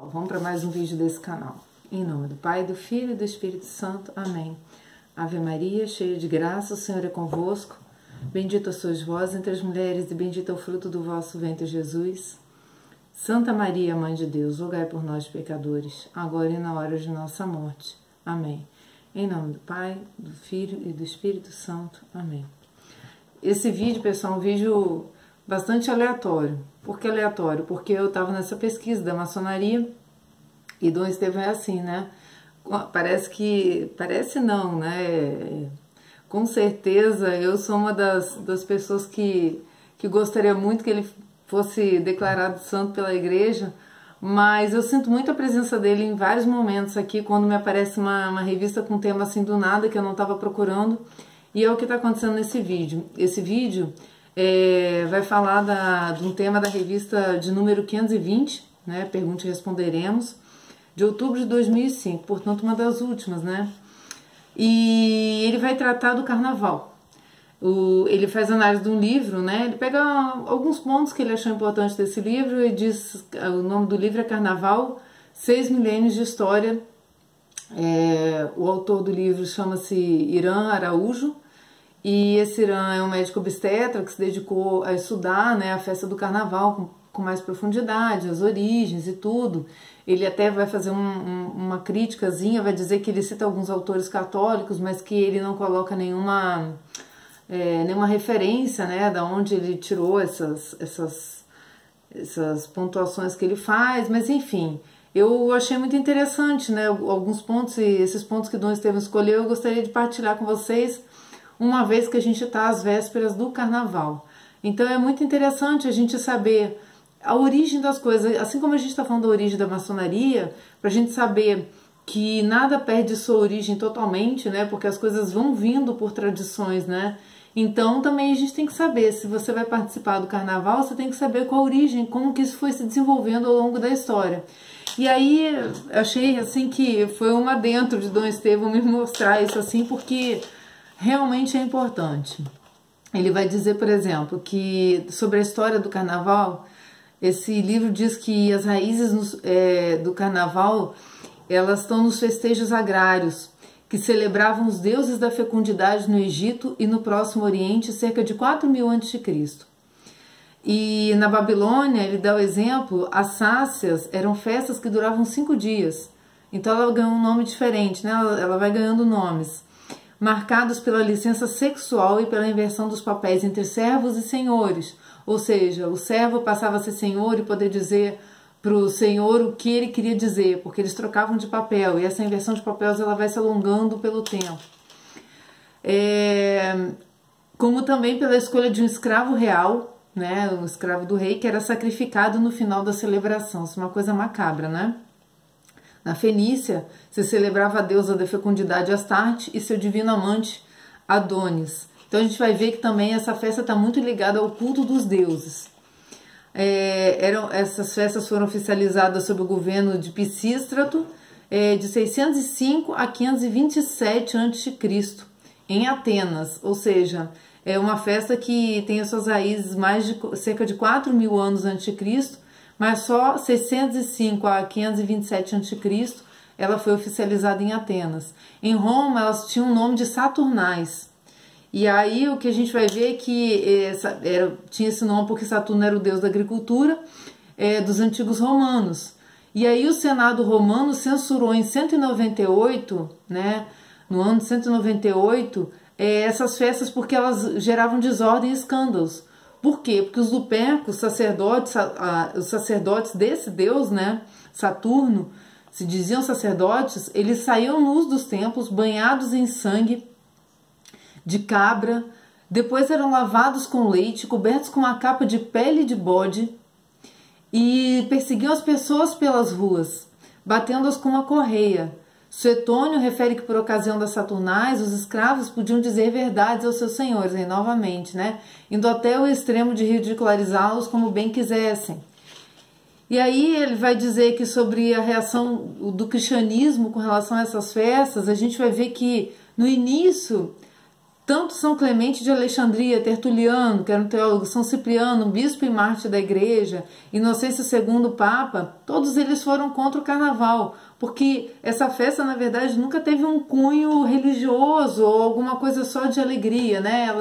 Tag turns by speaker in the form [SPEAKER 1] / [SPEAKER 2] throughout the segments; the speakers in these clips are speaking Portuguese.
[SPEAKER 1] pessoal, vamos para mais um vídeo desse canal. Em nome do Pai, do Filho e do Espírito Santo. Amém. Ave Maria, cheia de graça, o Senhor é convosco. Bendita sois vós entre as mulheres e bendito é o fruto do vosso ventre, Jesus. Santa Maria, Mãe de Deus, rogai por nós, pecadores, agora e na hora de nossa morte. Amém. Em nome do Pai, do Filho e do Espírito Santo. Amém. Esse vídeo, pessoal, é um vídeo bastante aleatório. Por que aleatório? Porque eu estava nessa pesquisa da maçonaria e Dom Estevão é assim, né? Parece não, né? Com certeza eu sou uma das pessoas que gostaria muito que ele fosse declarado santo pela igreja, mas eu sinto muito a presença dele em vários momentos aqui, quando me aparece uma revista com tema assim do nada, que eu não estava procurando, e é o que está acontecendo nesse vídeo. Esse vídeo vai falar de um tema da revista de número 520, né, Pergunte e Responderemos, de outubro de 2005, portanto uma das últimas, né? E ele vai tratar do carnaval. Ele faz análise de um livro, né? Ele pega alguns pontos que ele achou importantes desse livro e diz, o nome do livro é Carnaval, 6 milênios de história. O autor do livro chama-se Irã Araújo, e esse Irã é um médico obstetra que se dedicou a estudar, né, a festa do carnaval com mais profundidade, as origens e tudo. Ele até vai fazer uma criticazinha, vai dizer que ele cita alguns autores católicos, mas que ele não coloca nenhuma referência, né, da onde ele tirou essas pontuações que ele faz, mas enfim, eu achei muito interessante, né, alguns pontos, e esses pontos que Dom Estevão escolheu, eu gostaria de partilhar com vocês, uma vez que a gente está às vésperas do carnaval. Então é muito interessante a gente saber a origem das coisas, assim como a gente está falando da origem da maçonaria, para a gente saber que nada perde sua origem totalmente, né, porque as coisas vão vindo por tradições, né. Então também a gente tem que saber, se você vai participar do carnaval, você tem que saber qual a origem, como que isso foi se desenvolvendo ao longo da história. E aí achei assim que foi uma dentro de Dom Estevão me mostrar isso assim, porque realmente é importante. Ele vai dizer, por exemplo, que sobre a história do carnaval, esse livro diz que as raízes do carnaval, elas estão nos festejos agrários, que celebravam os deuses da fecundidade no Egito e no Próximo Oriente cerca de 4000 a.C. E na Babilônia, ele dá o exemplo, as sácias eram festas que duravam 5 dias. Então ela ganhou um nome diferente, né? Ela vai ganhando nomes, marcados pela licença sexual e pela inversão dos papéis entre servos e senhores. Ou seja, o servo passava a ser senhor e poder dizer para o senhor o que ele queria dizer, porque eles trocavam de papel, e essa inversão de papéis ela vai se alongando pelo tempo. Como também pela escolha de um escravo real, né, um escravo do rei, que era sacrificado no final da celebração. Isso é uma coisa macabra, né? Na Fenícia, se celebrava a deusa da fecundidade Astarte e seu divino amante Adonis. Então a gente vai ver que também essa festa está muito ligada ao culto dos deuses. Essas festas foram oficializadas sob o governo de Pisístrato de 605 a 527 a.C. em Atenas, ou seja, é uma festa que tem as suas raízes cerca de 4000 anos antes de Cristo, mas só 605 a 527 a.C. ela foi oficializada em Atenas. Em Roma elas tinham o nome de Saturnais. E aí o que a gente vai ver é que tinha esse nome porque Saturno era o deus da agricultura dos antigos romanos. E aí o Senado romano censurou em 198, né, no ano de 198, essas festas porque elas geravam desordem e escândalos. Por quê? Porque os lupercos, os sacerdotes desse deus, né, Saturno, se diziam sacerdotes, eles saíam nus dos templos, banhados em sangue de cabra, depois eram lavados com leite, cobertos com uma capa de pele de bode e perseguiam as pessoas pelas ruas, batendo-as com uma correia. Suetônio refere que por ocasião das Saturnais, os escravos podiam dizer verdades aos seus senhores, aí novamente, né, indo até o extremo de ridicularizá-los como bem quisessem. E aí ele vai dizer que sobre a reação do cristianismo com relação a essas festas, a gente vai ver que no início Tanto São Clemente de Alexandria, Tertuliano, que era um teólogo, São Cipriano, bispo e mártir da igreja, Inocêncio II, Papa, todos eles foram contra o carnaval, porque essa festa, na verdade, nunca teve um cunho religioso ou alguma coisa só de alegria, né?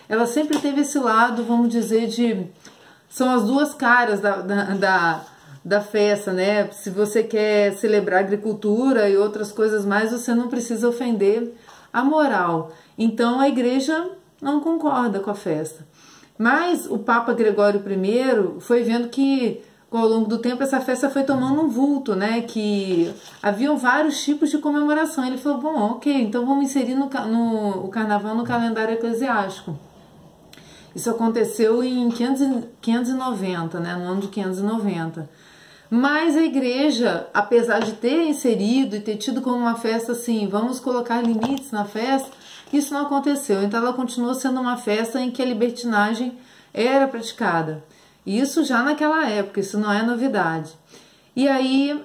[SPEAKER 1] Ela sempre teve esse lado, vamos dizer, são as duas caras da festa, né? Se você quer celebrar agricultura e outras coisas mais, você não precisa ofender a moral. Então a igreja não concorda com a festa. Mas o Papa Gregório I foi vendo que ao longo do tempo essa festa foi tomando um vulto, né? Que haviam vários tipos de comemoração. Ele falou, bom, ok, então vamos inserir o carnaval no calendário eclesiástico. Isso aconteceu em 590, né? No ano de 590. Mas a igreja, apesar de ter inserido e ter tido como uma festa assim, vamos colocar limites na festa, isso não aconteceu. Então ela continuou sendo uma festa em que a libertinagem era praticada. Isso já naquela época, isso não é novidade. E aí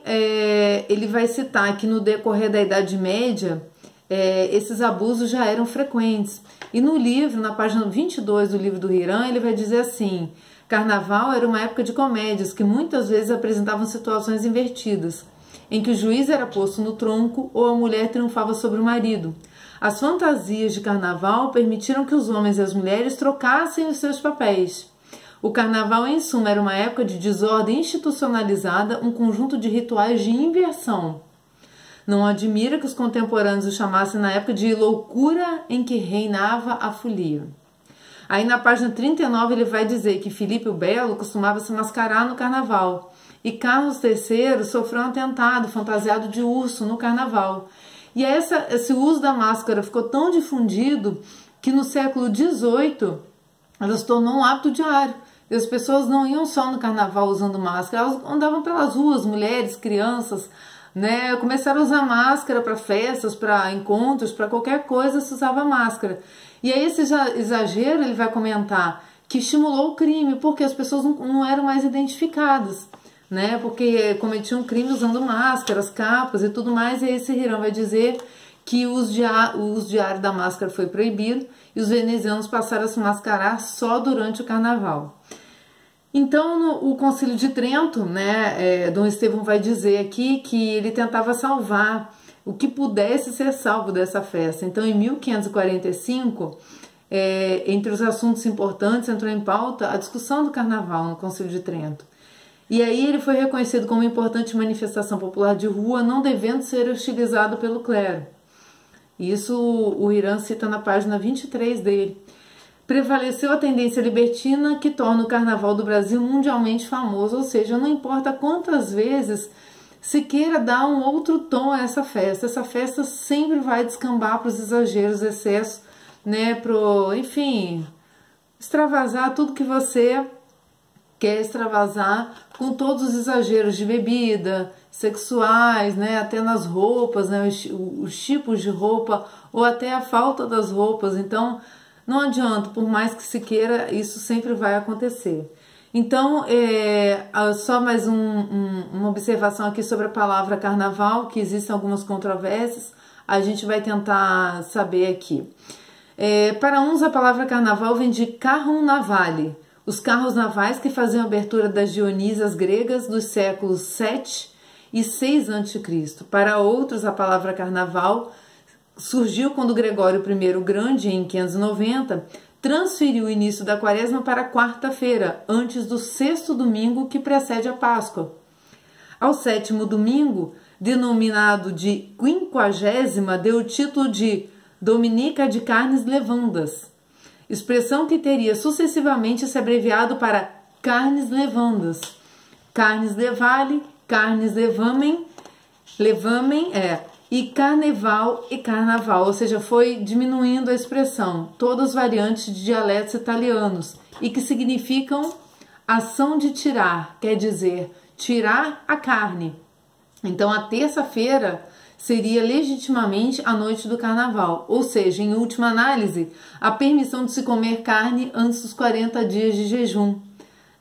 [SPEAKER 1] ele vai citar que no decorrer da Idade Média, esses abusos já eram frequentes. E no livro, na página 22 do livro do Hiram, ele vai dizer assim: Carnaval era uma época de comédias que muitas vezes apresentavam situações invertidas, em que o juiz era posto no tronco ou a mulher triunfava sobre o marido. As fantasias de carnaval permitiram que os homens e as mulheres trocassem os seus papéis. O carnaval, em suma, era uma época de desordem institucionalizada, um conjunto de rituais de inversão. Não admira que os contemporâneos o chamassem na época de loucura em que reinava a folia. Aí na página 39 ele vai dizer que Filipe o Belo costumava se mascarar no carnaval e Carlos III sofreu um atentado fantasiado de urso no carnaval. E esse uso da máscara ficou tão difundido que no século XVIII ela se tornou um hábito diário. E as pessoas não iam só no carnaval usando máscara, elas andavam pelas ruas, mulheres, crianças, né? Começaram a usar máscara para festas, para encontros, para qualquer coisa se usava máscara. E aí esse exagero ele vai comentar que estimulou o crime, porque as pessoas não eram mais identificadas, né? Porque cometiam crime usando máscaras, capas e tudo mais. E aí esse Hiram vai dizer que o uso diário da máscara foi proibido e os venezianos passaram a se mascarar só durante o carnaval. Então, o Concílio de Trento, né, Dom Estevão vai dizer aqui que ele tentava salvar o que pudesse ser salvo dessa festa. Então, em 1545, entre os assuntos importantes, entrou em pauta a discussão do carnaval no Concílio de Trento. E aí ele foi reconhecido como importante manifestação popular de rua, não devendo ser hostilizado pelo clero. Isso o Hiram cita na página 23 dele. Prevaleceu a tendência libertina que torna o carnaval do Brasil mundialmente famoso, ou seja, não importa quantas vezes se queira dar um outro tom a essa festa sempre vai descambar para os exageros, excessos, né, enfim, extravasar tudo que você quer extravasar, com todos os exageros de bebida, sexuais, né, até nas roupas, né, os tipos de roupa, ou até a falta das roupas. Então, não adianta, por mais que se queira, isso sempre vai acontecer. Então, só mais uma observação aqui sobre a palavra carnaval, que existem algumas controvérsias, a gente vai tentar saber aqui. Para uns, a palavra carnaval vem de carrum navale, os carros navais que faziam a abertura das Dionísias gregas dos séculos 7 e 6 a.C. Para outros, a palavra carnaval surgiu quando Gregório I o Grande, em 590, transferiu o início da quaresma para quarta-feira, antes do sexto domingo que precede a Páscoa. Ao sétimo domingo, denominado de quinquagésima, deu o título de Dominica de Carnes Levandas, expressão que teria sucessivamente se abreviado para Carnes Levandas, Carnes Levale, Carnes Levamen, e Carneval e Carnaval, ou seja, foi diminuindo a expressão, todas variantes de dialetos italianos e que significam ação de tirar, quer dizer, tirar a carne. Então a terça-feira seria legitimamente a noite do carnaval, ou seja, em última análise, a permissão de se comer carne antes dos 40 dias de jejum.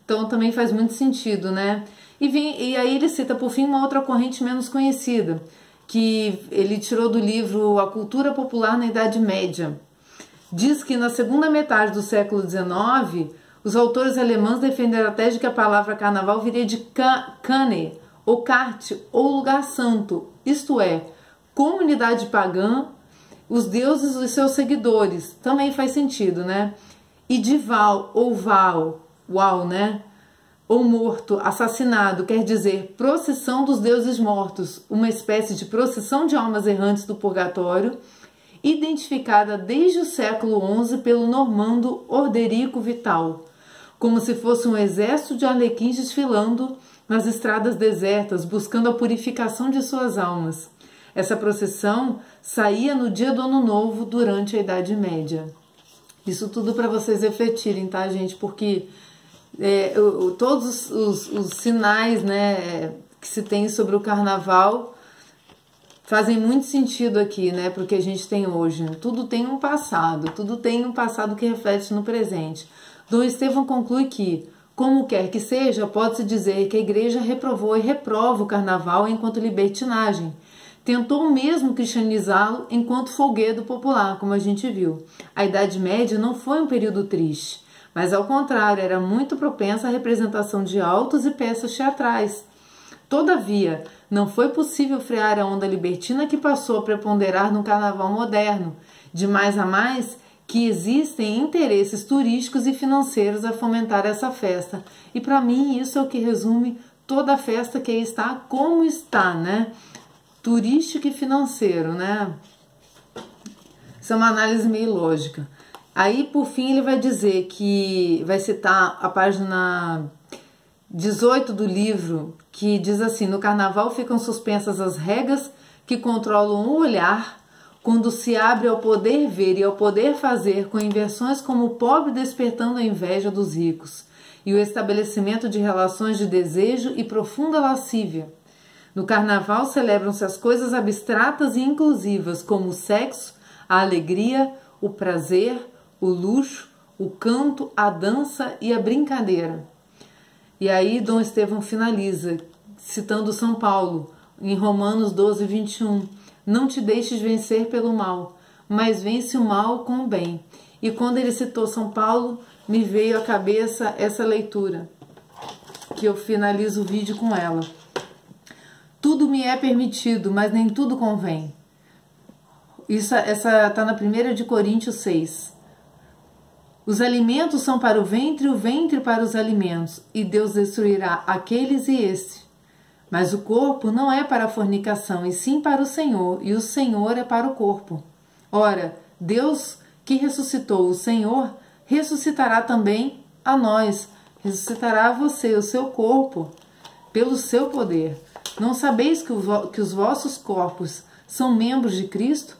[SPEAKER 1] Então também faz muito sentido, né? E aí ele cita por fim uma outra corrente menos conhecida, que ele tirou do livro A Cultura Popular na Idade Média, diz que na segunda metade do século XIX, os autores alemães defenderam a tese de que a palavra carnaval viria de Kane, ou Kart, ou lugar santo, isto é, comunidade pagã, os deuses e seus seguidores, também faz sentido, né? E de Val, ou Val, uau, né? Ou morto, assassinado, quer dizer procissão dos deuses mortos, uma espécie de procissão de almas errantes do purgatório, identificada desde o século XI pelo normando Orderico Vital, como se fosse um exército de arlequins desfilando nas estradas desertas, buscando a purificação de suas almas. Essa procissão saía no dia do Ano Novo, durante a Idade Média. Isso tudo para vocês refletirem, tá, gente? Porque todos os sinais, né, que se tem sobre o carnaval fazem muito sentido aqui, né, porque a gente tem hoje. Tudo tem um passado que reflete no presente. Dom Estevão conclui que, como quer que seja, pode-se dizer que a Igreja reprovou e reprova o carnaval enquanto libertinagem. Tentou mesmo cristianizá-lo enquanto folguedo popular, como a gente viu. A Idade Média não foi um período triste, mas ao contrário, era muito propensa à representação de autos e peças teatrais. Todavia, não foi possível frear a onda libertina que passou a preponderar no carnaval moderno, de mais a mais que existem interesses turísticos e financeiros a fomentar essa festa. E para mim isso é o que resume toda a festa que aí está como está, né? Turístico e financeiro, né? Isso é uma análise meio lógica. Aí, por fim, ele vai dizer que vai citar a página 18 do livro, que diz assim: no carnaval ficam suspensas as regras que controlam o olhar, quando se abre ao poder ver e ao poder fazer, com inversões como o pobre despertando a inveja dos ricos, e o estabelecimento de relações de desejo e profunda lascívia. No carnaval celebram-se as coisas abstratas e inclusivas, como o sexo, a alegria, o prazer, o luxo, o canto, a dança e a brincadeira. E aí Dom Estevão finaliza, citando São Paulo, em Romanos 12, 21. Não te deixes vencer pelo mal, mas vence o mal com o bem. E quando ele citou São Paulo, me veio à cabeça essa leitura, que eu finalizo o vídeo com ela. Tudo me é permitido, mas nem tudo convém. Essa está na 1 de Coríntios 6. Os alimentos são para o ventre para os alimentos, e Deus destruirá aqueles e este. Mas o corpo não é para a fornicação, e sim para o Senhor, e o Senhor é para o corpo. Ora, Deus que ressuscitou o Senhor, ressuscitará também a nós, ressuscitará a você, o seu corpo, pelo seu poder. Não sabeis que os vossos corpos são membros de Cristo?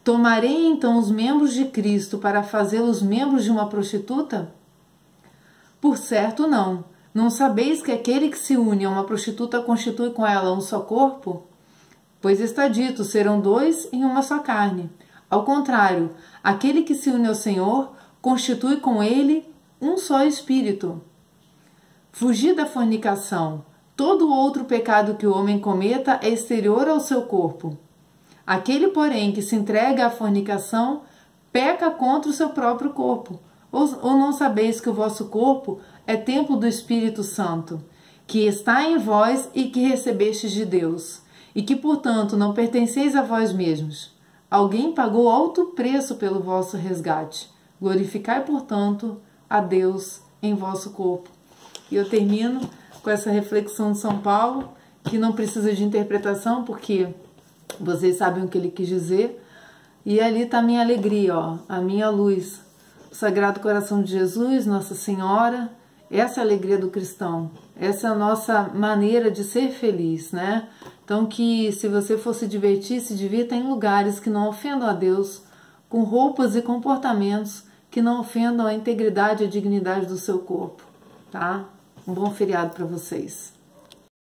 [SPEAKER 1] Tomarei então os membros de Cristo para fazê-los membros de uma prostituta? Por certo, não. Não sabeis que aquele que se une a uma prostituta constitui com ela um só corpo? Pois está dito, serão dois em uma só carne. Ao contrário, aquele que se une ao Senhor constitui com ele um só espírito. Fugir da fornicação. Todo outro pecado que o homem cometa é exterior ao seu corpo. Aquele, porém, que se entrega à fornicação, peca contra o seu próprio corpo. Ou não sabeis que o vosso corpo é templo do Espírito Santo, que está em vós e que recebestes de Deus, e que, portanto, não pertenceis a vós mesmos. Alguém pagou alto preço pelo vosso resgate. Glorificai, portanto, a Deus em vosso corpo. E eu termino com essa reflexão de São Paulo, que não precisa de interpretação, porque vocês sabem o que ele quis dizer. E ali está a minha alegria, ó, a minha luz. O Sagrado Coração de Jesus, Nossa Senhora, essa é a alegria do cristão. Essa é a nossa maneira de ser feliz, né? Então que se você for se divertir, se divirta em lugares que não ofendam a Deus, com roupas e comportamentos que não ofendam a integridade e a dignidade do seu corpo, tá? Um bom feriado para vocês.